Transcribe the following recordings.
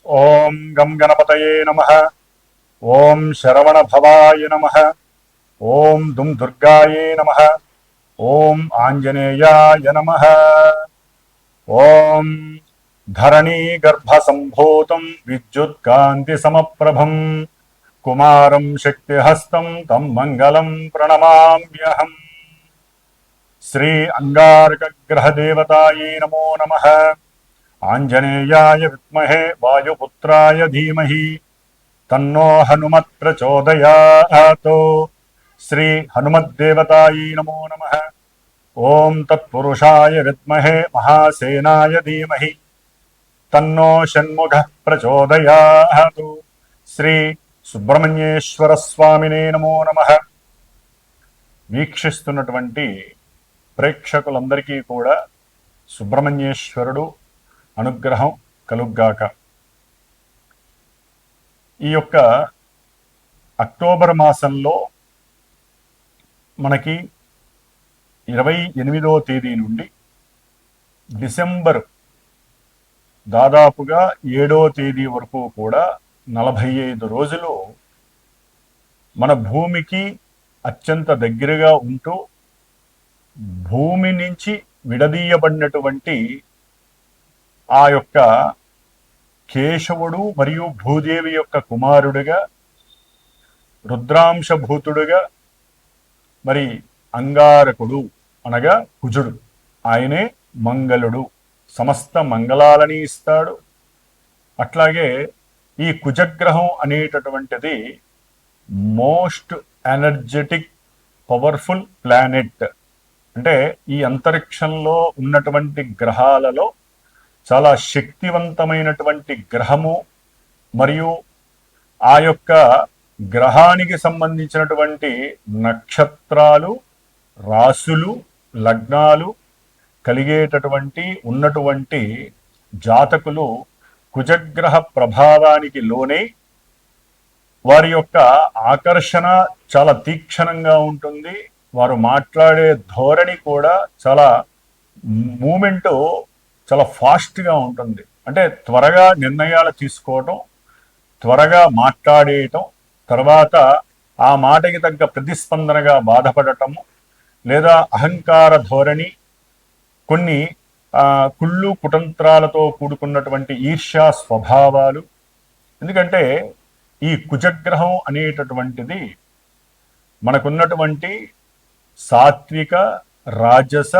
ఓం గం గణపతయే నమః. ఓం శరవణభవాయ నమః. ఓం దుం దుర్గాయే నమః. ఓం ఆంజనేయాయ నమః. ఓం ధరణీ గర్భసంభూతం విద్యుత్కాంతి సమప్రభం కుమారం శక్తిహస్తం తం మంగళం ప్రణమామ్యహం. శ్రీ అంగారకగ్రహదేవతాయే నమో నమః. ఆంజనేయాయ విద్మహే వాయుపుత్రాయ ధీమహి తన్నో హనుమత్ ప్రచోదయాత్. శ్రీ హనుమద్దేవతాయై నమో నమః. ఓం తత్పురుషాయ విద్మహే మహాసేనాయ ధీమహి తన్నో షణ్ముఖః ప్రచోదయాత్. శ్రీ సుబ్రహ్మణ్యేశ్వర స్వామినే నమో నమః. వీక్షిస్తున్నటువంటి ప్రేక్షకులందరికీ కూడా సుబ్రహ్మణ్యేశ్వరుడు అనుగ్రహం కలుగ్గాక. ఈ యొక్క అక్టోబర్ మాసంలో మనకి 28వ తేదీ నుండి డిసెంబర్ దాదాపుగా 7వ తేదీ వరకు కూడా 45 రోజులు మన భూమికి అత్యంత దగ్గరగా ఉంటూ భూమి నుంచి విడదీయబడినటువంటి ఆ యొక్క కేశవుడు మరియు భూదేవి యొక్క కుమారుడుగా రుద్రాంశభూతుడుగా మరి అంగారకుడు అనగా కుజుడు, ఆయనే మంగళుడు, సమస్త మంగళాలని ఇస్తాడు. అట్లాగే ఈ కుజగ్రహం అనేటటువంటిది మోస్ట్ ఎనర్జెటిక్ పవర్ఫుల్ ప్లానెట్. అంటే ఈ అంతరిక్షంలో ఉన్నటువంటి గ్రహాలలో చాలా శక్తివంతమైనటువంటి గ్రహము. మరియు ఆ యొక్క గ్రహానికి సంబంధించినటువంటి నక్షత్రాలు, రాసులు, లగ్నాలు కలిగేటటువంటి ఉన్నటువంటి జాతకులు కుజగ్రహ ప్రభావానికి లోనే వారి యొక్క ఆకర్షణ చాలా తీక్షణంగా ఉంటుంది. వారు మాట్లాడే ధోరణి కూడా చాలా మూమెంట్ చాలా ఫాస్ట్గా ఉంటుంది. అంటే త్వరగా నిర్ణయాలు తీసుకోవటం, త్వరగా మాట్లాడేయటం, తర్వాత ఆ మాటకి తగ్గ ప్రతిస్పందనగా బాధపడటము, లేదా అహంకార ధోరణి, కొన్ని కుళ్ళు కుతంత్రాలతో కూడుకున్నటువంటి ఈర్ష్యా స్వభావాలు. ఎందుకంటే ఈ కుజగ్రహం అనేటటువంటిది మనకున్నటువంటి సాత్విక, రాజస,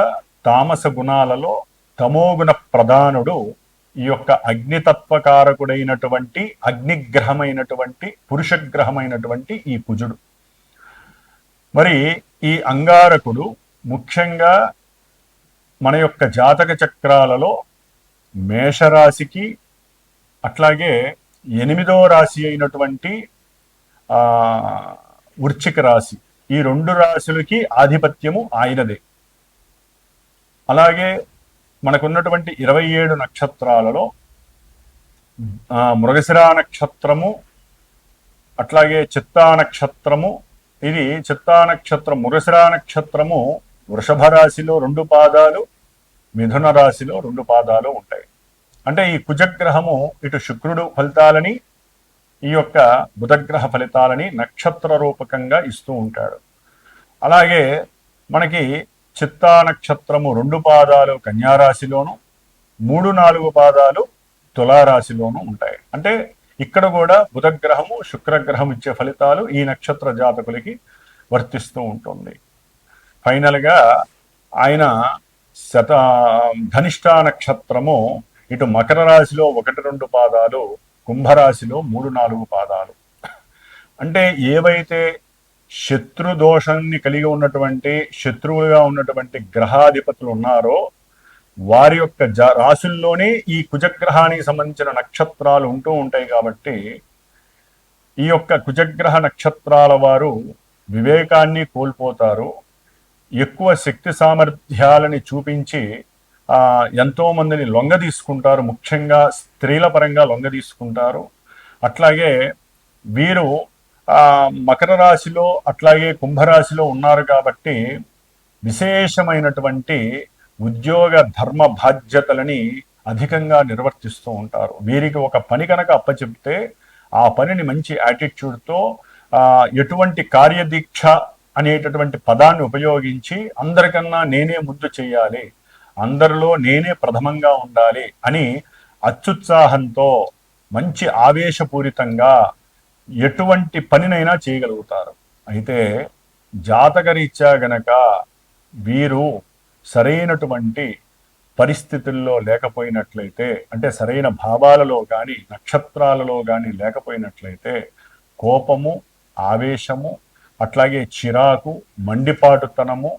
తామస గుణాలలో తమోగుణ ప్రధానుడు ఈ యొక్క అగ్నితత్వకారకుడైనటువంటి అగ్నిగ్రహమైనటువంటి పురుషగ్రహమైనటువంటి ఈ కుజుడు. మరి ఈ అంగారకుడు ముఖ్యంగా మన యొక్క జాతక చక్రాలలో మేషరాశికి, అట్లాగే 8వ రాశి అయినటువంటి వృశ్చిక రాశి, ఈ 2 రాశులకి ఆధిపత్యము ఆయనదే. అలాగే మనకున్నటువంటి 27 నక్షత్రాలలో మృగశిరా నక్షత్రము, అట్లాగే చిత్తా నక్షత్రము, ఇది చిత్తా నక్షత్రం, మృగశిరా నక్షత్రము వృషభ రాశిలో 2 పాదాలు, మిథున రాశిలో 2 పాదాలు ఉంటాయి. అంటే ఈ కుజగ్రహము ఇటు శుక్రుడు ఫలితాలని, ఈ యొక్క బుధగ్రహ ఫలితాలని నక్షత్ర రూపకంగా ఇస్తూ ఉంటాడు. అలాగే మనకి చిత్తా నక్షత్రము 2 పాదాలు కన్యారాశిలోను, 3-4 పాదాలు తులారాశిలోను ఉంటాయి. అంటే ఇక్కడ కూడా బుధగ్రహము, శుక్రగ్రహం ఇచ్చే ఫలితాలు ఈ నక్షత్ర జాతకులకి వర్తిస్తూ ఉంటుంది. ఫైనల్గా ఆయన ధనిష్ఠా నక్షత్రము ఇటు మకర రాశిలో 1-2 పాదాలు, కుంభరాశిలో 3-4 పాదాలు. అంటే ఏవైతే శత్రుదోషాన్ని కలిగి ఉన్నటువంటి, శత్రువులుగా ఉన్నటువంటి గ్రహాధిపతులు ఉన్నారో వారి యొక్క రాశుల్లోనే ఈ కుజగ్రహానికి సంబంధించిన నక్షత్రాలు ఉంటూ ఉంటాయి. కాబట్టి ఈ యొక్క కుజగ్రహ నక్షత్రాల వారు వివేకాన్ని కోల్పోతారు, ఎక్కువ శక్తి సామర్థ్యాలని చూపించి ఎంతో మందిని లొంగ తీసుకుంటారు, ముఖ్యంగా స్త్రీల పరంగా లొంగ తీసుకుంటారు. అట్లాగే వీరు మకర రాశిలో అట్లాగే కుంభరాశిలో ఉన్నారు కాబట్టి విశేషమైనటువంటి ఉద్యోగ ధర్మ బాధ్యతలని అధికంగా నిర్వర్తిస్తూ ఉంటారు. వీరికి ఒక పని కనుక అప్పచెప్తే ఆ పనిని మంచి యాటిట్యూడ్తో ఎటువంటి కార్యదీక్ష అనేటటువంటి పదాన్ని ఉపయోగించి అందరికన్నా నేనే ముందు చేయాలి, అందరిలో నేనే ప్రథమంగా ఉండాలి అని అత్యుత్సాహంతో మంచి ఆవేశపూరితంగా ఎటువంటి పనినైనా చేయగలుగుతారు. అయితే జాతకరీత్యా గనక వీరు సరైనటువంటి పరిస్థితుల్లో లేకపోయినట్లయితే, అంటే సరైన భావాలలో కానీ నక్షత్రాలలో కానీ లేకపోయినట్లయితే కోపము, ఆవేశము, అట్లాగే చిరాకు, మండిపాటుతనము,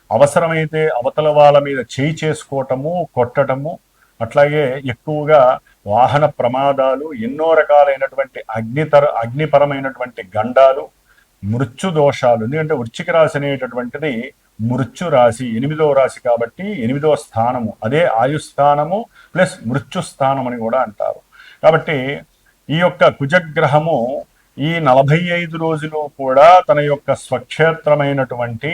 అవసరమైతే అవతల వాళ్ళ మీద చేయి చేసుకోవటము, కొట్టటము, అట్లాగే ఎక్కువగా వాహన ప్రమాదాలు, ఎన్నో రకాలైనటువంటి అగ్నిపరమైనటువంటి గండాలు, మృత్యు దోషాలు. ఎందుకంటే వృశ్చిక రాశి అనేటటువంటిది మృత్యు రాశి, 8వ రాశి కాబట్టి 8వ స్థానము, అదే ఆయుస్థానము ప్లస్ మృత్యు స్థానం అని కూడా అంటారు. కాబట్టి ఈ యొక్క కుజగ్రహము ఈ 45 రోజులు కూడా తన యొక్క స్వక్షేత్రమైనటువంటి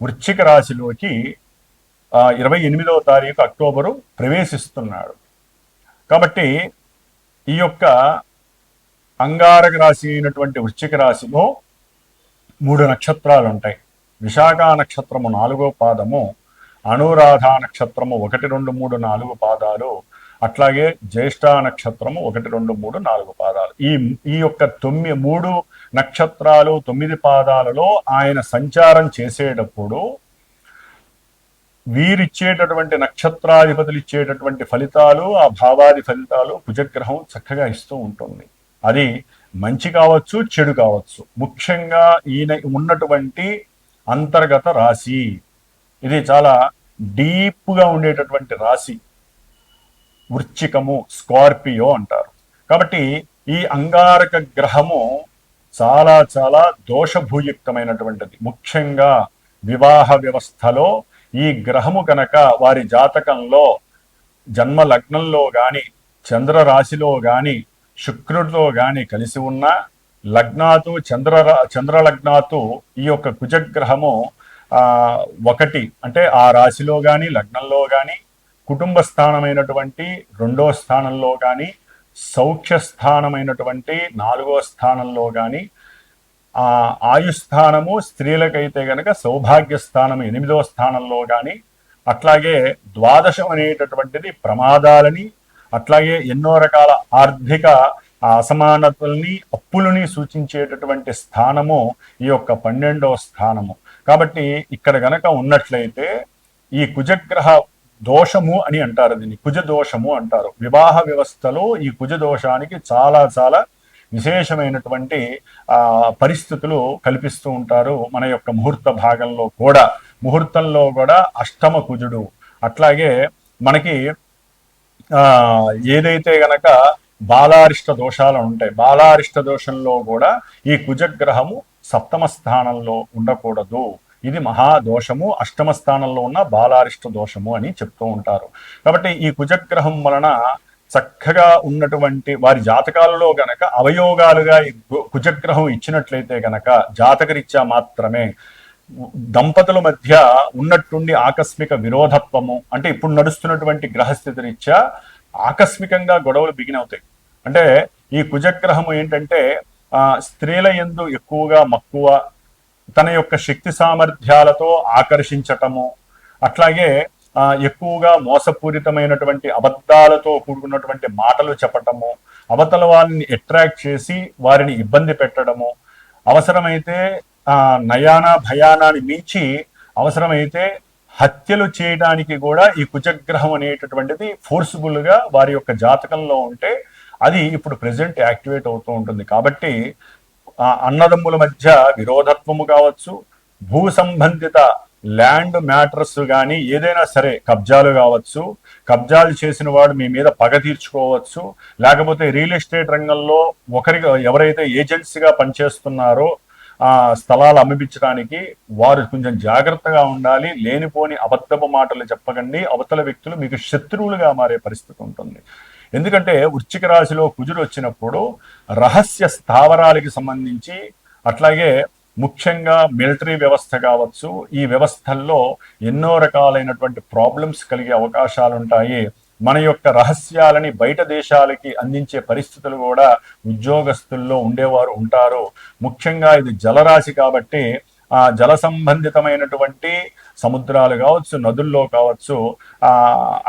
వృశ్చిక రాశిలోకి 28వ తారీఖు అక్టోబరు ప్రవేశిస్తున్నాడు. కాబట్టి ఈ యొక్క అంగారక రాశి అయినటువంటి వృశ్చిక రాశిలో 3 నక్షత్రాలు ఉంటాయి. విశాఖ నక్షత్రము 4వ పాదము, అనురాధ నక్షత్రము 1, 2, 3, 4 పాదాలు, అట్లాగే జ్యేష్ఠ నక్షత్రము 1, 2, 3, 4 పాదాలు. ఈ యొక్క 3 నక్షత్రాలు 9 పాదాలలో ఆయన సంచారం చేసేటప్పుడు వీరిచ్చేటటువంటి నక్షత్రాధిపతులు ఇచ్చేటటువంటి ఫలితాలు, ఆ భావాది ఫలితాలు కుజగ్రహం చక్కగా ఇస్తూ ఉంటుంది. అది మంచి కావచ్చు, చెడు కావచ్చు. ముఖ్యంగా ఈయన ఉన్నటువంటి అంతర్గత రాశి ఇది చాలా డీప్గా ఉండేటటువంటి రాశి వృశ్చికము, స్కార్పియో అంటారు. కాబట్టి ఈ అంగారక గ్రహము చాలా చాలా దోషభూయుక్తమైనటువంటిది. ముఖ్యంగా వివాహ వ్యవస్థలో ఈ గ్రహము కనుక వారి జాతకంలో జన్మ లగ్నంలో కానీ, చంద్ర రాశిలో కానీ, శుక్రుడితో కానీ కలిసి ఉన్న లగ్నాతు చంద్ర లగ్నాతు ఈ యొక్క కుజగ్రహము 1 అంటే ఆ రాశిలో కానీ లగ్నంలో కానీ, కుటుంబ స్థానమైనటువంటి 2వ స్థానంలో కానీ, సౌఖ్య స్థానమైనటువంటి 4వ స్థానంలో కానీ, ఆయుస్థానము స్త్రీలకైతే గనక సౌభాగ్య స్థానము 8వ స్థానంలో కానీ, అట్లాగే ద్వాదశం అనేటటువంటిది ప్రమాదాలని, అట్లాగే ఎన్నో రకాల ఆర్థిక అసమానతల్ని, అప్పులని సూచించేటటువంటి స్థానము ఈ యొక్క 12వ స్థానము. కాబట్టి ఇక్కడ గనక ఉన్నట్లయితే ఈ కుజగ్రహ దోషము అని అంటారు, దీన్ని కుజ దోషము అంటారు. వివాహ వ్యవస్థలో ఈ కుజ దోషానికి చాలా చాలా విశేషమైనటువంటి పరిస్థితులు కల్పిస్తూ ఉంటారు. మన యొక్క ముహూర్త భాగంలో కూడా, ముహూర్తంలో కూడా అష్టమ కుజుడు, అట్లాగే మనకి ఏదైతే గనక బాలారిష్ట దోషాలు ఉంటాయి, బాలారిష్ట దోషంలో కూడా ఈ కుజగ్రహము 7వ స్థానంలో ఉండకూడదు. ఇది మహాదోషము, 8వ స్థానంలో ఉన్న బాలారిష్ట దోషము అని చెప్తూ ఉంటారు. కాబట్టి ఈ కుజగ్రహం వలన చక్కగా ఉన్నటువంటి వారి జాతకాలలో గనక అవయోగాలుగా ఈ కుజగ్రహం ఇచ్చినట్లయితే గనక జాతకరీత్యా మాత్రమే దంపతుల మధ్య ఉన్నట్టుండి ఆకస్మిక విరోధత్వము, అంటే ఇప్పుడు నడుస్తున్నటువంటి గ్రహస్థితి రీత్యా ఆకస్మికంగా గొడవలు బిగినవుతాయి. అంటే ఈ కుజగ్రహము ఏంటంటే స్త్రీల యందు ఎక్కువగా మక్కువ, తన యొక్క శక్తి సామర్థ్యాలతో ఆకర్షించటము, అట్లాగే ఎక్కువగా మోసపూరితమైనటువంటి అబద్ధాలతో కూడుకున్నటువంటి మాటలు చెప్పటము, అవతల వారిని అట్రాక్ట్ చేసి వారిని ఇబ్బంది పెట్టడము, అవసరమైతే నయాన భయానాన్ని మించి అవసరమైతే హత్యలు చేయడానికి కూడా ఈ కుజగ్రహం అనేటటువంటిది ఫోర్స్ఫుల్గా వారి యొక్క జాతకంలో ఉంటే అది ఇప్పుడు ప్రెసెంట్ యాక్టివేట్ అవుతూ ఉంటుంది. కాబట్టి అన్నదమ్ముల మధ్య విరోధత్వము కావచ్చు, భూ సంబంధిత ల్యాండ్ మ్యాటర్స్ కానీ ఏదైనా సరే, కబ్జాలు కావచ్చు, కబ్జాలు చేసిన వాడు మీ మీద పగ తీర్చుకోవచ్చు, లేకపోతే రియల్ ఎస్టేట్ రంగంలో ఎవరైతే ఏజెన్సీగా పనిచేస్తున్నారో స్థలాలు అమ్మిపించడానికి వారు కొంచెం జాగ్రత్తగా ఉండాలి. లేనిపోని అబద్ధపు మాటలు చెప్పకండి, అవతల వ్యక్తులు మీకు శత్రువులుగా మారే పరిస్థితి ఉంటుంది. ఎందుకంటే వృశ్చిక రాశిలో కుజుడు వచ్చినప్పుడు రహస్య స్థావరాలకి సంబంధించి, అట్లాగే ముఖ్యంగా మిలిటరీ వ్యవస్థ కావచ్చు, ఈ వ్యవస్థల్లో ఎన్నో రకాలైనటువంటి ప్రాబ్లమ్స్ కలిగే అవకాశాలు ఉంటాయి. మన యొక్క రహస్యాలని బయట దేశాలకి అందించే పరిస్థితులు కూడా ఉద్యోగస్తుల్లో ఉండేవారు ఉంటారు. ముఖ్యంగా ఇది జలరాశి కాబట్టి ఆ జల సంబంధితమైనటువంటి సముద్రాలు కావచ్చు, నదుల్లో కావచ్చు, ఆ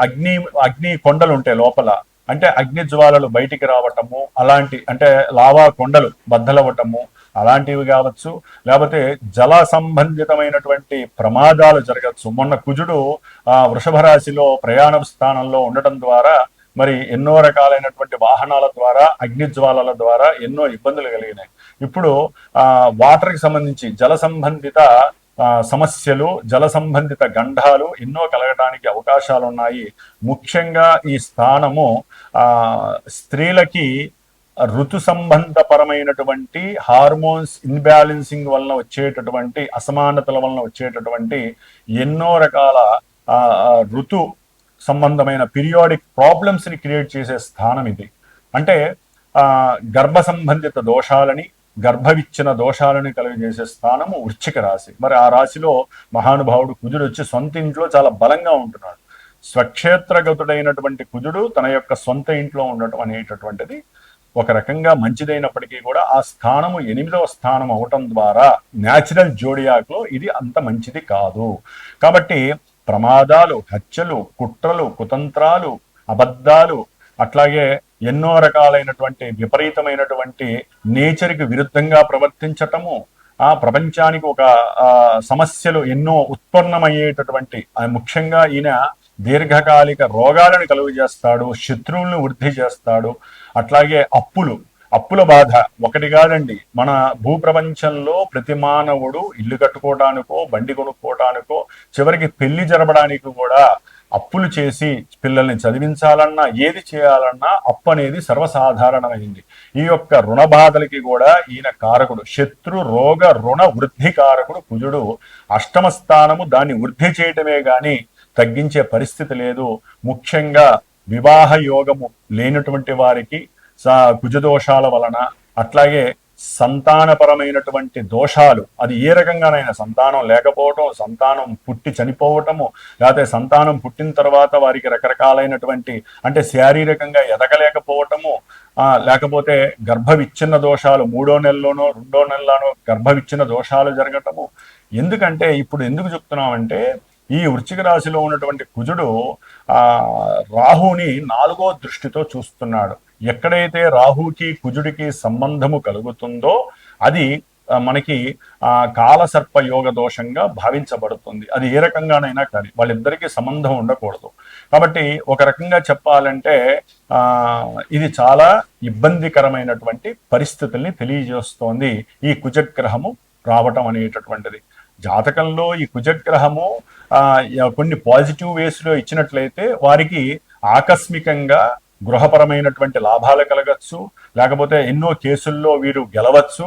అగ్ని అగ్ని కొండలు ఉంటాయి లోపల, అంటే అగ్ని జ్వాలలు బయటికి రావటము, అలాంటి అంటే లావా కొండలు బద్దలవ్వటము అలాంటివి కావచ్చు, లేకపోతే జల సంబంధితమైనటువంటి ప్రమాదాలు జరగచ్చు. మొన్న కుజుడు వృషభ రాశిలో ప్రయాణ స్థానంలో ఉండటం ద్వారా మరి ఎన్నో రకాలైనటువంటి వాహనాల ద్వారా అగ్ని జ్వాలల ద్వారా ఎన్నో ఇబ్బందులు కలిగినాయి. ఇప్పుడు వాటర్కి సంబంధించి జల సంబంధిత సమస్యలు, జల సంబంధిత గండాలు ఎన్నో కలగటానికి అవకాశాలు ఉన్నాయి. ముఖ్యంగా ఈ స్థానము స్త్రీలకి ఋతు సంబంధపరమైనటువంటి హార్మోన్స్ ఇన్బ్యాలెన్సింగ్ వలన వచ్చేటటువంటి అసమానతల వలన వచ్చేటటువంటి ఎన్నో రకాల ఋతు సంబంధమైన పీరియాడిక్ ప్రాబ్లమ్స్ ని క్రియేట్ చేసే స్థానం ఇది. అంటే గర్భ సంబంధిత దోషాలని, గర్భవిచ్చిన దోషాలను కలిగజేసే స్థానము వృశ్చిక రాశి. మరి ఆ రాశిలో మహానుభావుడు కుజుడు వచ్చి సొంత ఇంట్లో చాలా బలంగా ఉంటున్నాడు. స్వక్షేత్రగతుడైనటువంటి కుజుడు తన యొక్క సొంత ఇంట్లో ఉండటం అనేటటువంటిది ఒక రకంగా మంచిదైనప్పటికీ కూడా ఆ స్థానము 8వ స్థానం అవటం ద్వారా న్యాచురల్ జోడియాక్లో ఇది అంత మంచిది కాదు. కాబట్టి ప్రమాదాలు, హత్యలు, కుట్రలు, కుతంత్రాలు, అబద్ధాలు, అట్లాగే ఎన్నో రకాలైనటువంటి విపరీతమైనటువంటి నేచర్కి విరుద్ధంగా ప్రవర్తించటము, ఆ ప్రపంచానికి ఒక సమస్యలు ఎన్నో ఉత్పన్నమయ్యేటటువంటి, ముఖ్యంగా ఈయన దీర్ఘకాలిక రోగాలను కలుగు చేస్తాడు, శత్రువులను వృద్ధి చేస్తాడు. అట్లాగే అప్పుల బాధ ఒకటి కాదండి. మన భూప్రపంచంలో ప్రతి మానవుడు ఇల్లు కట్టుకోవడానికో, బండి కొనుక్కోవడానికో, చివరికి పెళ్లి జరపడానికి కూడా అప్పులు చేసి పిల్లల్ని చదివించాలన్నా, ఏది చేయాలన్నా అప్పు అనేది సర్వసాధారణమైంది. ఈ యొక్క రుణ బాధలకి కూడా ఈయన కారకుడు. శత్రు రోగ రుణ వృద్ధి కారకుడు కుజుడు. అష్టమ స్థానము దాన్ని వృద్ధి చేయటమే గాని తగ్గించే పరిస్థితి లేదు. ముఖ్యంగా వివాహ యోగము లేనటువంటి వారికి కుజదోషాల వలన, అట్లాగే సంతానపరమైనటువంటి దోషాలు, అది ఏ రకంగానైనా సంతానం లేకపోవటం, సంతానం పుట్టి చనిపోవటము, లేకపోతే సంతానం పుట్టిన తర్వాత వారికి రకరకాలైనటువంటి అంటే శారీరకంగా ఎదగలేకపోవటము, లేకపోతే గర్భవిచ్ఛిన్న దోషాలు 3వ నెలలోనో 2వ నెలలోనో గర్భవిచ్ఛిన్న దోషాలు జరగటము. ఎందుకంటే ఇప్పుడు ఎందుకు చెప్తున్నామంటే ఈ వృశ్చిక రాశిలో ఉన్నటువంటి కుజుడు రాహుని 4వ దృష్టితో చూస్తున్నాడు. ఎక్కడైతే రాహుకి కుజుడికి సంబంధము కలుగుతుందో అది మనకి కాలసర్ప యోగ దోషంగా భావించబడుతుంది. అది ఏ రకంగానైనా కానీ వాళ్ళిద్దరికీ సంబంధం ఉండకూడదు. కాబట్టి ఒక రకంగా చెప్పాలంటే ఇది చాలా ఇబ్బందికరమైనటువంటి పరిస్థితుల్ని తెలియజేస్తోంది ఈ కుజగ్రహము రావటం అనేటటువంటిది. జాతకంలో ఈ కుజగ్రహము కొన్ని పాజిటివ్ వేస్లో ఇచ్చినట్లయితే వారికి ఆకస్మికంగా గృహపరమైనటువంటి లాభాలు కలగచ్చు, లేకపోతే ఎన్నో కేసుల్లో వీరు గెలవచ్చు,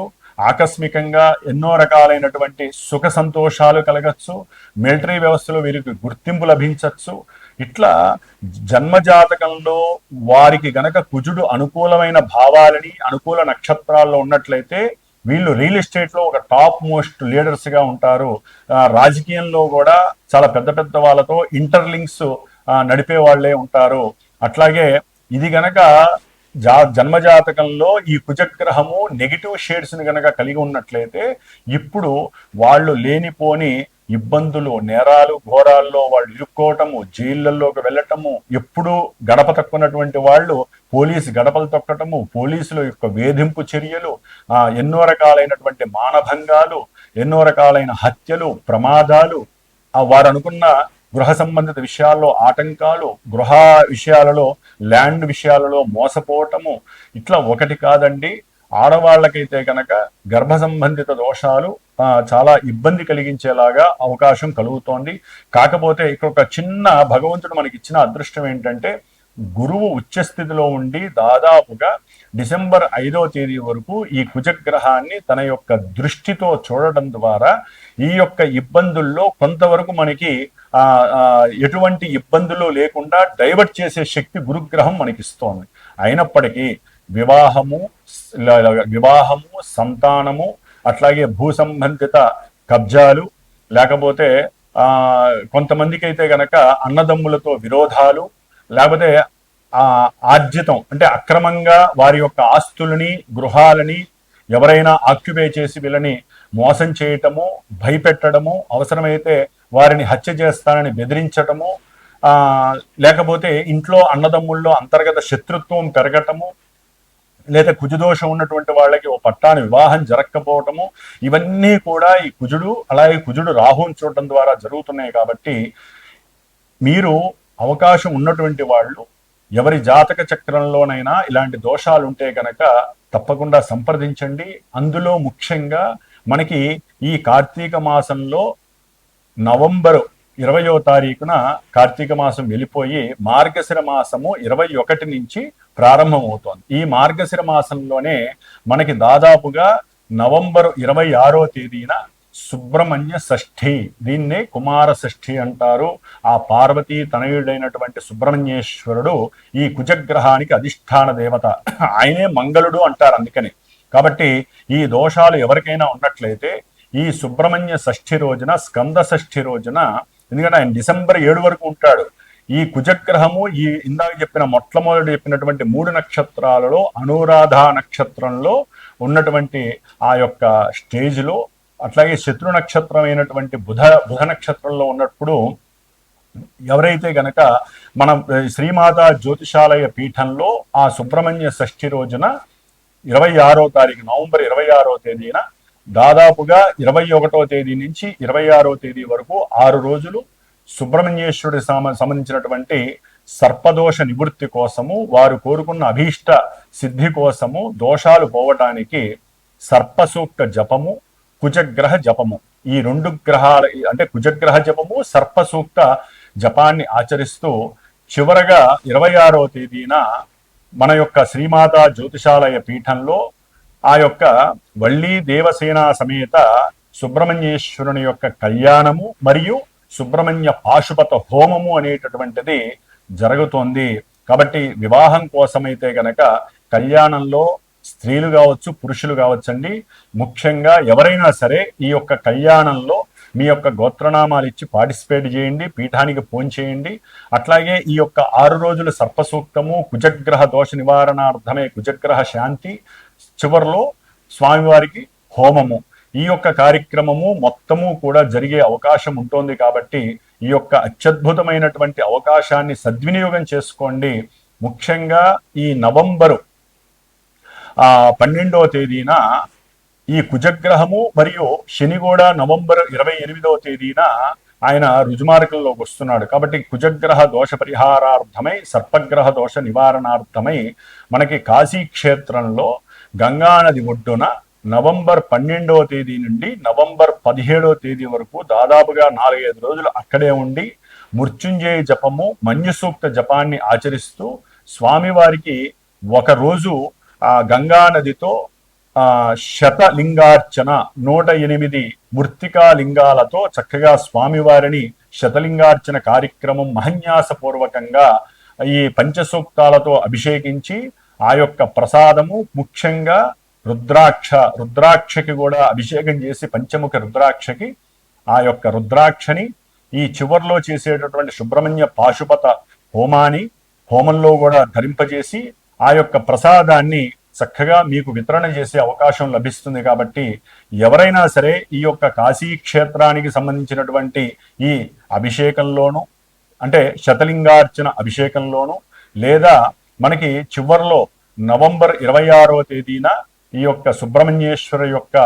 ఆకస్మికంగా ఎన్నో రకాలైనటువంటి సుఖ సంతోషాలు కలగచ్చు, మిలిటరీ వ్యవస్థలో వీరికి గుర్తింపు లభించవచ్చు. ఇట్లా జన్మజాతకంలో వారికి గనక కుజుడు అనుకూలమైన భావాలని, అనుకూల నక్షత్రాల్లో ఉన్నట్లయితే వీళ్ళు రియల్ ఎస్టేట్లో ఒక టాప్ మోస్ట్ లీడర్స్గా ఉంటారు. రాజకీయంలో కూడా చాలా పెద్ద పెద్ద వాళ్ళతో ఇంటర్లింక్స్ నడిపే వాళ్ళే ఉంటారు. అట్లాగే ఇది గనక జన్మజాతకంలో ఈ కుజగ్రహము నెగిటివ్ షేడ్స్ని గనక కలిగి ఉన్నట్లయితే ఇప్పుడు వాళ్ళు లేనిపోని ఇబ్బందులు, నేరాలు, ఘోరాల్లో వాళ్ళు ఇరుక్కోవటము, జైళ్ళల్లోకి వెళ్ళటము, ఎప్పుడూ గడప తక్కున్నటువంటి వాళ్ళు పోలీసు గడపలు తొక్కటము, పోలీసుల యొక్క వేధింపు చర్యలు, ఎన్నో రకాలైనటువంటి మానభంగాలు, ఎన్నో రకాలైన హత్యలు, ప్రమాదాలు, వారు అనుకున్న గృహ సంబంధిత విషయాల్లో ఆటంకాలు, గృహ విషయాలలో, ల్యాండ్ విషయాలలో మోసపోవటము, ఇట్లా ఒకటి కాదండి. ఆడవాళ్ళకైతే కనుక గర్భ సంబంధిత దోషాలు చాలా ఇబ్బంది కలిగించేలాగా అవకాశం కలుగుతోంది. కాకపోతే ఇక్కడ ఒక చిన్న భగవంతుడు మనకి ఇచ్చిన అదృష్టం ఏంటంటే గురువు ఉచ్చస్థితిలో ఉండి దాదాపుగా డిసెంబర్ 5వ తేదీ వరకు ఈ కుజగ్రహాన్ని తన యొక్క దృష్టితో చూడడం ద్వారా ఈ యొక్క ఇబ్బందుల్లో కొంతవరకు మనకి ఎటువంటి ఇబ్బందులు లేకుండా డైవర్ట్ చేసే శక్తి గురుగ్రహం మనకిస్తోంది. అయినప్పటికీ వివాహము, సంతానము, అట్లాగే భూ సంబంధిత కబ్జాలు, లేకపోతే కొంతమందికి అయితే గనక అన్నదమ్ములతో విరోధాలు, లేకపోతే ఆర్జితం అంటే అక్రమంగా వారి యొక్క ఆస్తులని గృహాలని ఎవరైనా ఆక్యుపై చేసి వీళ్ళని మోసం చేయటము, భయపెట్టడము, అవసరమైతే వారిని హత్య చేస్తానని బెదిరించటము, లేకపోతే ఇంట్లో అన్నదమ్ముల్లో అంతర్గత శత్రుత్వం పెరగటము, లేదా కుజదోషం ఉన్నటువంటి వాళ్ళకి ఓ పట్టాని వివాహం జరగకపోవటము, ఇవన్నీ కూడా ఈ కుజుడు అలాగే కుజుడు రాహుని చూడటం ద్వారా జరుగుతున్నాయి. కాబట్టి మీరు అవకాశం ఉన్నటువంటి వాళ్ళు ఎవరి జాతక చక్రంలోనైనా ఇలాంటి దోషాలు ఉంటే కనుక తప్పకుండా సంప్రదించండి. అందులో ముఖ్యంగా మనకి ఈ కార్తీక మాసంలో నవంబరు 20వ తారీఖున కార్తీక మాసం వెళ్ళిపోయి మార్గశిర మాసము 21 నుంచి ప్రారంభమవుతోంది. ఈ మార్గశిర మాసంలోనే మనకి దాదాపుగా నవంబరు 26వ తేదీన సుబ్రహ్మణ్య షష్ఠి, దీన్నే కుమార షష్ఠి అంటారు. ఆ పార్వతీ తనయుడైనటువంటి సుబ్రహ్మణ్యేశ్వరుడు ఈ కుజగ్రహానికి అధిష్టాన దేవత, ఆయనే మంగళుడు అంటారు అందుకని. కాబట్టి ఈ దోషాలు ఎవరికైనా ఉన్నట్లయితే ఈ సుబ్రహ్మణ్య షష్ఠి రోజున, స్కంద షష్ఠి రోజున, ఎందుకంటే ఆయన డిసెంబర్ 7 వరకు ఉంటాడు. ఈ కుజగ్రహము ఈ ఇందాక చెప్పిన మొట్టమొదటి చెప్పినటువంటి 3 నక్షత్రాలలో అనురాధ నక్షత్రంలో ఉన్నటువంటి ఆ యొక్క స్టేజ్లో, అట్లాగే శత్రు నక్షత్రమైనటువంటి బుధ నక్షత్రంలో ఉన్నప్పుడు ఎవరైతే గనక మన శ్రీమాత జ్యోతిషాలయ పీఠంలో ఆ సుబ్రహ్మణ్య షష్ఠి రోజున 26వ తారీఖు నవంబర్ 26వ తేదీన దాదాపుగా 21వ తేదీ నుంచి 26వ తేదీ వరకు 6 రోజులు సుబ్రహ్మణ్యేశ్వరుడి సంబంధించినటువంటి సర్పదోష నివృత్తి కోసము, వారు కోరుకున్న అభీష్ట సిద్ధి కోసము, దోషాలు పోవటానికి సర్పసూక్త జపము, కుజగ్రహ జపము, ఈ 2 గ్రహాల అంటే కుజగ్రహ జపము, సర్పసూక్త జపాన్ని ఆచరిస్తూ చివరగా 26వ తేదీన మన యొక్క శ్రీమాతా జ్యోతిషాలయ పీఠంలో ఆ యొక్క వళ్ళీ దేవసేన సమేత సుబ్రహ్మణ్యేశ్వరుని యొక్క కళ్యాణము మరియు సుబ్రహ్మణ్య పాశుపత హోమము అనేటటువంటిది జరుగుతోంది. కాబట్టి వివాహం కోసమైతే గనక కళ్యాణంలో స్త్రీలు కావచ్చు, పురుషులు కావచ్చండి, ముఖ్యంగా ఎవరైనా సరే ఈ యొక్క కళ్యాణంలో మీ యొక్క గోత్రనామాలు ఇచ్చి పార్టిసిపేట్ చేయండి, పీఠానికి ఫోన్ చేయండి. అట్లాగే ఈ యొక్క 6 రోజుల సర్పసూక్తము, కుజగ్రహ దోష నివారణార్థమే కుజగ్రహ శాంతి, చివరిలో స్వామివారికి హోమము, ఈ యొక్క కార్యక్రమము మొత్తము కూడా జరిగే అవకాశం ఉంటుంది. కాబట్టి ఈ యొక్క అత్యద్భుతమైనటువంటి అవకాశాన్ని సద్వినియోగం చేసుకోండి. ముఖ్యంగా ఈ నవంబరు 12వ తేదీన ఈ కుజగ్రహము మరియు శని కూడా నవంబర్ 28వ తేదీన ఆయన రుజుమార్గంలోకి వస్తున్నాడు. కాబట్టి కుజగ్రహ దోష పరిహారార్థమై, సర్పగ్రహ దోష నివారణార్థమై మనకి కాశీ క్షేత్రంలో గంగానది ఒడ్డున నవంబర్ 12వ తేదీ నుండి నవంబర్ 17వ తేదీ వరకు దాదాపుగా 4-5 రోజులు అక్కడే ఉండి మృత్యుంజయ జపము, మన్యు సూక్త జపాన్ని ఆచరిస్తూ స్వామివారికి ఒకరోజు ఆ గంగా నదితో శతలింగార్చన 108 మృత్తికా లింగాలతో చక్కగా స్వామివారిని శతలింగార్చన కార్యక్రమం మహన్యాసపూర్వకంగా ఈ పంచసూక్తాలతో అభిషేకించి ఆ యొక్క ప్రసాదము, ముఖ్యంగా రుద్రాక్షకి కూడా అభిషేకం చేసి పంచముఖ రుద్రాక్షకి ఆ యొక్క రుద్రాక్షని ఈ చివర్లో చేసేటటువంటి సుబ్రహ్మణ్య పాశుపత హోమంలో కూడా ధరింపజేసి ఆ యొక్క ప్రసాదాన్ని చక్కగా మీకు వితరణ చేసే అవకాశం లభిస్తుంది. కాబట్టి ఎవరైనా సరే ఈ యొక్క కాశీ క్షేత్రానికి సంబంధించినటువంటి ఈ అభిషేకంలోను, అంటే శతలింగార్చన అభిషేకంలోను, లేదా మనకి చివర్లో నవంబర్ 26వ తేదీన ఈ యొక్క సుబ్రహ్మణ్యేశ్వర యొక్క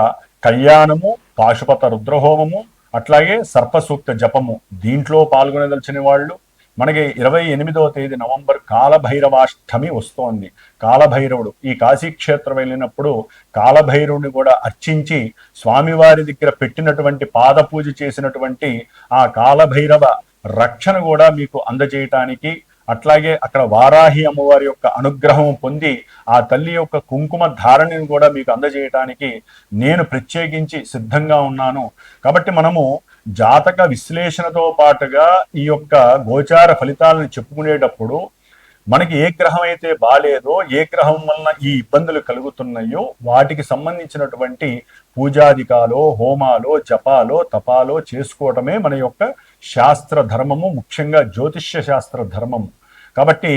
కళ్యాణము, పాశుపత రుద్రహోమము, అట్లాగే సర్పసూక్త జపము, దీంట్లో పాల్గొనదలిచిన వాళ్ళు మనకి 28వ తేదీ నవంబర్ కాలభైరవాష్టమి వస్తోంది. కాలభైరవుడు ఈ కాశీక్షేత్రం వెళ్ళినప్పుడు కాలభైరవుని కూడా అర్చించి స్వామివారి దగ్గర పెట్టినటువంటి పాదపూజ చేసినటువంటి ఆ కాలభైరవ రక్షణ కూడా మీకు అందజేయటానికి, అట్లాగే అక్కడ వారాహి అమ్మవారి యొక్క అనుగ్రహం పొంది ఆ తల్లి యొక్క కుంకుమ ధారణని కూడా మీకు అందజేయటానికి నేను ప్రత్యేకించి సిద్ధంగా ఉన్నాను. కాబట్టి మనము జాతక విశ్లేషణతో పాటుగా ఈ యొక్క గోచార ఫలితాలను చెప్పుకునేటప్పుడు మనకి ఏ గ్రహం అయితే బాలేదో, ఏ గ్రహం వలన ఈ ఇబ్బందులు కలుగుతున్నాయో వాటికి సంబంధించినటువంటి పూజాధికాలో, హోమాలో, జపాలో, తపాలో చేసుకోవటమే మన యొక్క శాస్త్ర ధర్మము, ముఖ్యంగా జ్యోతిష్య శాస్త్ర ధర్మము. కాబట్టి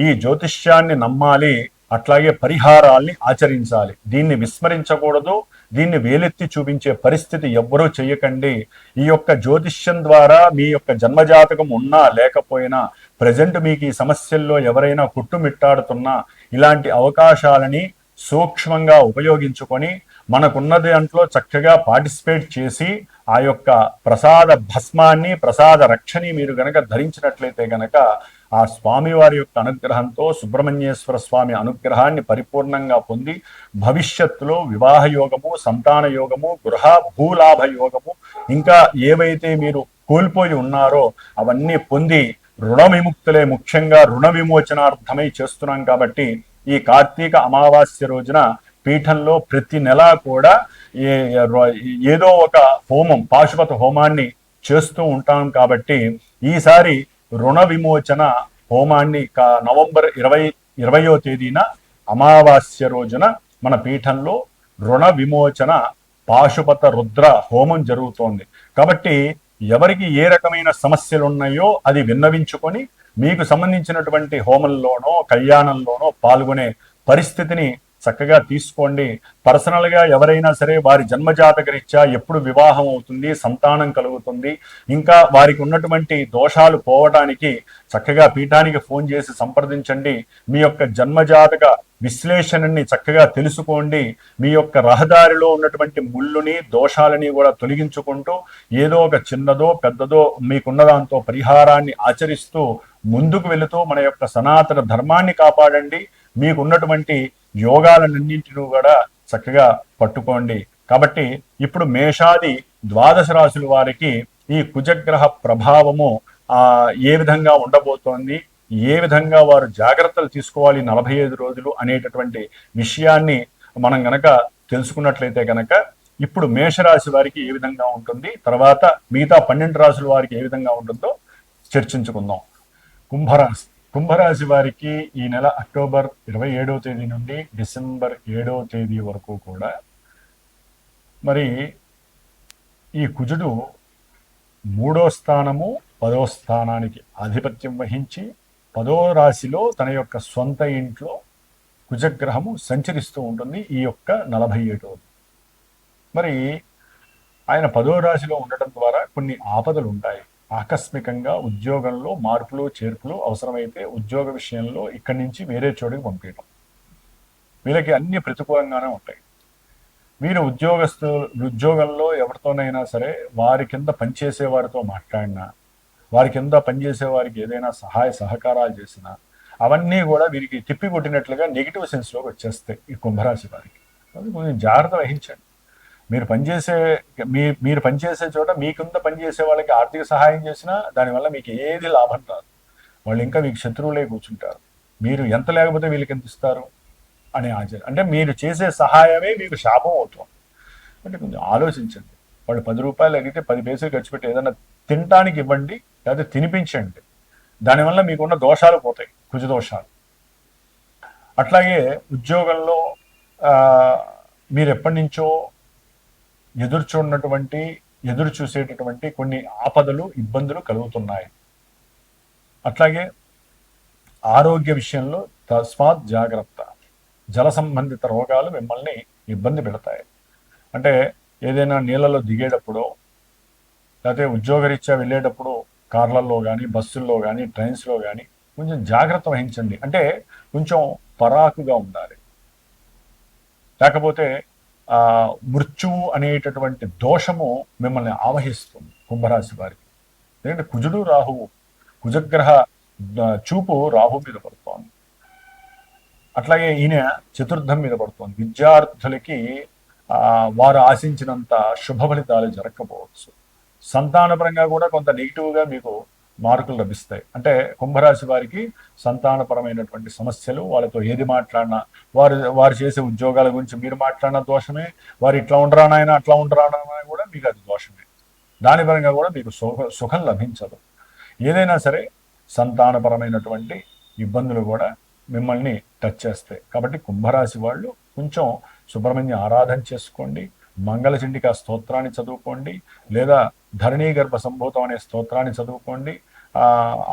ఈ జ్యోతిష్యాన్ని నమ్మాలి, అట్లాగే పరిహారాల్ని ఆచరించాలి. దీన్ని విస్మరించకూడదు, దీన్ని వేలెత్తి చూపించే పరిస్థితి ఎవ్వరూ చేయకండి. ఈ యొక్క జ్యోతిష్యం ద్వారా మీ యొక్క జన్మజాతకం ఉన్నా లేకపోయినా, ప్రజెంట్ మీకు ఈ సమస్యల్లో ఎవరైనా కుట్టుమిట్టాడుతున్నా, ఇలాంటి అవకాశాలని సూక్ష్మంగా ఉపయోగించుకొని మనకున్న దాంట్లో చక్కగా పార్టిసిపేట్ చేసి ఆ యొక్క ప్రసాద భస్మాన్ని, ప్రసాద రక్షని మీరు గనక ధరించినట్లయితే గనక ఆ స్వామివారి యొక్క అనుగ్రహంతో, సుబ్రహ్మణ్యేశ్వర స్వామి అనుగ్రహాన్ని పరిపూర్ణంగా పొంది భవిష్యత్తులో వివాహ యోగము, సంతాన యోగము, గృహ భూలాభ యోగము, ఇంకా ఏవైతే మీరు కోల్పోయి ఉన్నారో అవన్నీ పొంది రుణ విముక్తులే, ముఖ్యంగా రుణ విమోచనార్థమై చేస్తున్నాం. కాబట్టి ఈ కార్తీక అమావాస్య రోజున పీఠంలో ప్రతి నెల కూడా ఏదో ఒక హోమం, పాశుపత హోమాన్ని చేస్తూ ఉంటాం. కాబట్టి ఈసారి రుణ విమోచన హోమాన్ని నవంబర్ 20వ తేదీన అమావాస్య రోజున మన పీఠంలో రుణ విమోచన పాశుపత రుద్ర హోమం జరుగుతోంది. కాబట్టి ఎవరికి ఏ రకమైన సమస్యలు ఉన్నాయో అది విన్నవించుకొని మీకు సంబంధించినటువంటి హోమంలోనో కళ్యాణంలోనో పాల్గొనే పరిస్థితిని చక్కగా తీసుకోండి. పర్సనల్గా ఎవరైనా సరే వారి జన్మజాతక రీత్యా ఎప్పుడు వివాహం అవుతుంది, సంతానం కలుగుతుంది, ఇంకా వారికి ఉన్నటువంటి దోషాలు పోవటానికి చక్కగా పీఠానికి ఫోన్ చేసి సంప్రదించండి. మీ యొక్క జన్మజాతక విశ్లేషణని చక్కగా తెలుసుకోండి. మీ యొక్క రహదారిలో ఉన్నటువంటి ముళ్ళుని, దోషాలని కూడా తొలగించుకుంటూ ఏదో ఒక చిన్నదో పెద్దదో మీకున్న దాంతో పరిహారాన్ని ఆచరిస్తూ ముందుకు వెళుతూ మన యొక్క సనాతన ధర్మాన్ని కాపాడండి. మీకున్నటువంటి యోగాలన్నింటినీ కూడా చక్కగా పట్టుకోండి. కాబట్టి ఇప్పుడు మేషాది ద్వాదశ రాశుల వారికి ఈ కుజగ్రహ ప్రభావము ఏ విధంగా ఉండబోతోంది, ఏ విధంగా వారు జాగ్రత్తలు తీసుకోవాలి 45 రోజులు అనేటటువంటి విషయాన్ని మనం గనక తెలుసుకున్నట్లయితే గనక ఇప్పుడు మేషరాశి వారికి ఏ విధంగా ఉంటుంది, తర్వాత మిగతా 12 రాశుల వారికి ఏ విధంగా ఉంటుందో చర్చించుకుందాం. కుంభరాశి వారికి ఈ నెల అక్టోబర్ 27వ తేదీ నుండి డిసెంబర్ 7వ తేదీ వరకు కూడా మరి ఈ కుజుడు 3వ స్థానము 10వ స్థానానికి ఆధిపత్యం వహించి 10వ రాశిలో తన యొక్క సొంత ఇంట్లో కుజగ్రహము సంచరిస్తూ ఉంటుంది ఈ యొక్క 47 రోజు. మరి ఆయన 10వ రాశిలో ఉండటం ద్వారా కొన్ని ఆపదలు ఉంటాయి. ఆకస్మికంగా ఉద్యోగంలో మార్పులు చేర్పులు అవసరమైతే ఉద్యోగ విషయంలో ఇక్కడి నుంచి వేరే చోటుకి పంపించడం, వీళ్ళకి అన్ని ప్రతికూలంగానే ఉంటాయి. మీరు ఉద్యోగంలో ఎవరితోనైనా సరే వారి కింద పనిచేసే వారితో మాట్లాడినా, వారి కింద పనిచేసే వారికి ఏదైనా సహాయ సహకారాలు చేసినా అవన్నీ కూడా వీరికి తిప్పి కొట్టినట్లుగా నెగిటివ్ సెన్స్లోకి వచ్చేస్తాయి ఈ కుంభరాశి వారికి. కొంచెం జాగ్రత్త వహించండి. మీరు పనిచేసే చోట మీ కింద పనిచేసే వాళ్ళకి ఆర్థిక సహాయం చేసినా దానివల్ల మీకు ఏది లాభం రాదు. వాళ్ళు ఇంకా మీకు శత్రువులే కూర్చుంటారు. మీరు ఎంత లేకపోతే వీళ్ళకి ఎంత ఇస్తారు అనే ఆచారం, అంటే మీరు చేసే సహాయమే మీకు శాపం అవుతుంది. అంటే కొంచెం ఆలోచించండి. వాళ్ళు 10 రూపాయలు అడిగితే 10 పైసలు ఖర్చు పెట్టి ఏదైనా తినటానికి ఇవ్వండి, లేకపోతే తినిపించండి. దానివల్ల మీకున్న దోషాలు పోతాయి, కుజ దోషాలు. అట్లాగే ఉద్యోగంలో మీరు ఎప్పటి నుంచో ఎదురు చూసేటటువంటి కొన్ని ఆపదలు, ఇబ్బందులు కలుగుతున్నాయి. అట్లాగే ఆరోగ్య విషయంలో తస్మాత్ జాగ్రత్త. జల సంబంధిత రోగాలు మిమ్మల్ని ఇబ్బంది పెడతాయి. అంటే ఏదైనా నీళ్ళలో దిగేటప్పుడు, లేకపోతే ఉద్యోగరీత్యా వెళ్ళేటప్పుడు కార్లలో కానీ, బస్సుల్లో కానీ, ట్రైన్స్లో కానీ కొంచెం జాగ్రత్త వహించండి. అంటే కొంచెం పరాకుగా ఉండాలి. లేకపోతే మృత్యువు అనేటటువంటి దోషము మిమ్మల్ని ఆవహిస్తుంది కుంభరాశి వారికి. ఎందుకంటే కుజుడు రాహువు, కుజగ్రహ చూపు రాహు మీద పడుతోంది. అట్లాగే ఈయన చతుర్థం మీద పడుతోంది. విద్యార్థులకి వారు ఆశించినంత శుభ ఫలితాలు జరగకపోవచ్చు. సంతానపరంగా కూడా కొంత నెగిటివ్గా మీకు మార్కులు లభిస్తాయి. అంటే కుంభరాశి వారికి సంతానపరమైనటువంటి సమస్యలు, వాళ్ళతో ఏది మాట్లాడినా, వారు చేసే ఉద్యోగాల గురించి మీరు మాట్లాడిన దోషమే, వారు ఇట్లా ఉండరానైనా అట్లా ఉండరానైనా కూడా మీకు అది దోషమే. దాని పరంగా కూడా మీకు సుఖం లభించదు. ఏదైనా సరే సంతానపరమైనటువంటి ఇబ్బందులు కూడా మిమ్మల్ని టచ్ చేస్తాయి. కాబట్టి కుంభరాశి వాళ్ళు కొంచెం సుబ్రహ్మణ్య ఆరాధన చేసుకోండి, మంగళచండికా స్తోత్రాన్ని చదువుకోండి, లేదా ధరణీ గర్భ సంభూతం అనే స్తోత్రాన్ని చదువుకోండి.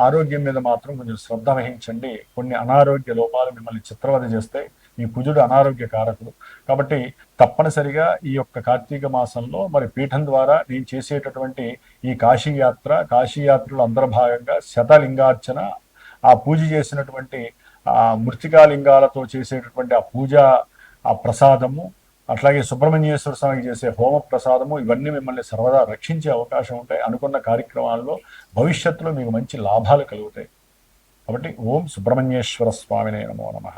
ఆరోగ్యం మీద మాత్రం కొంచెం శ్రద్ధ వహించండి. కొన్ని అనారోగ్య లోపాలు మిమ్మల్ని చిత్రవద చేస్తాయి. ఈ కుజుడు అనారోగ్య కారకుడు కాబట్టి తప్పనిసరిగా ఈ యొక్క కార్తీక మాసంలో మరి పీఠం ద్వారా నేను చేసేటటువంటి ఈ కాశీయాత్రలో అంతర్భాగంగా శతలింగార్చన, ఆ పూజ చేసినటువంటి మృతికాలింగాలతో చేసేటటువంటి ఆ పూజ, ఆ ప్రసాదము, అట్లాగే సుబ్రహ్మణ్యేశ్వర స్వామికి చేసే హోమ ప్రసాదము, ఇవన్నీ మిమ్మల్ని సర్వదా రక్షించే అవకాశం ఉంటాయి. అనుకున్న కార్యక్రమాల్లో భవిష్యత్తులో మీకు మంచి లాభాలు కలుగుతాయి. కాబట్టి ఓం సుబ్రహ్మణ్యేశ్వర స్వామినే నమో నమః.